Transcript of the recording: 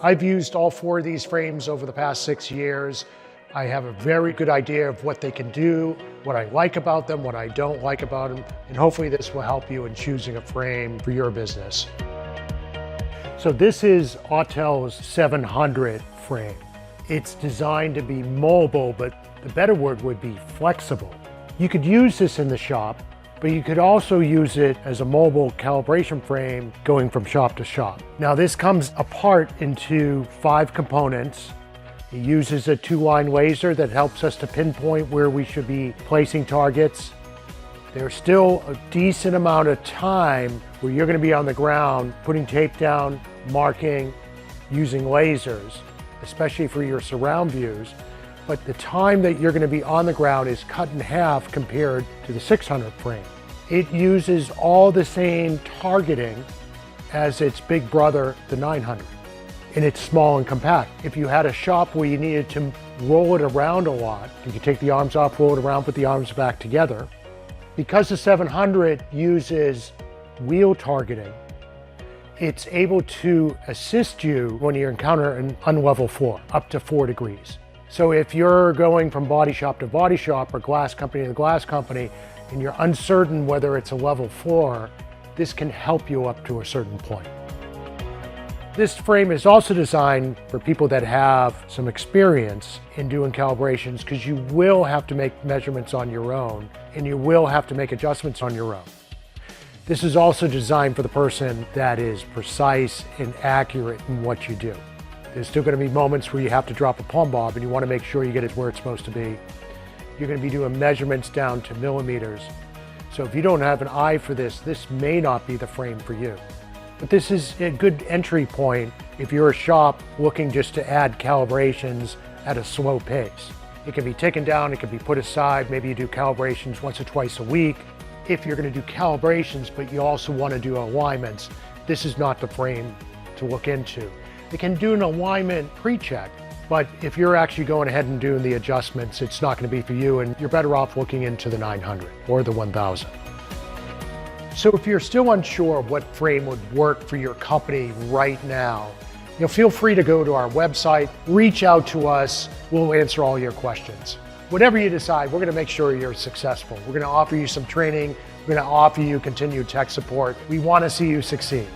I've used all four of these frames over the past 6 years. I have a very good idea of what they can do, what I like about them, what I don't like about them, and hopefully this will help you in choosing a frame for your business. So this is Autel's 700 frame. It's designed to be mobile, but the better word would be flexible. You could use this in the shop, but you could also use it as a mobile calibration frame going from shop to shop. Now this comes apart into 5 components. It uses a 2-line laser that helps us to pinpoint where we should be placing targets. There's still a decent amount of time where you're going to be on the ground putting tape down, marking, using lasers, especially for your surround views. But the time that you're going to be on the ground is cut in half compared to the 600 frame. It uses all the same targeting as its big brother, the 900. And it's small and compact. If you had a shop where you needed to roll it around a lot, you could take the arms off, roll it around, put the arms back together. Because the 700 uses wheel targeting, it's able to assist you when you encounter an unlevel floor, up to 4 degrees. So if you're going from body shop to body shop or glass company to glass company, and you're uncertain whether it's a level floor, this can help you up to a certain point. This frame is also designed for people that have some experience in doing calibrations, because you will have to make measurements on your own and you will have to make adjustments on your own. This is also designed for the person that is precise and accurate in what you do. There's still going to be moments where you have to drop a plumb bob and you want to make sure you get it where it's supposed to be. You're going to be doing measurements down to millimeters. So if you don't have an eye for this, this may not be the frame for you. But this is a good entry point if you're a shop looking just to add calibrations at a slow pace. It can be taken down, it can be put aside, maybe you do calibrations once or twice a week. If you're going to do calibrations, but you also want to do alignments, this is not the frame to look into. It can do an alignment pre-check, but if you're actually going ahead and doing the adjustments, it's not going to be for you, and you're better off looking into the 900 or the 1000. So if you're still unsure of what frame would work for your company right now, feel free to go to our website, reach out to us, we'll answer all your questions. Whatever you decide, we're going to make sure you're successful. We're going to offer you some training, we're going to offer you continued tech support. We want to see you succeed.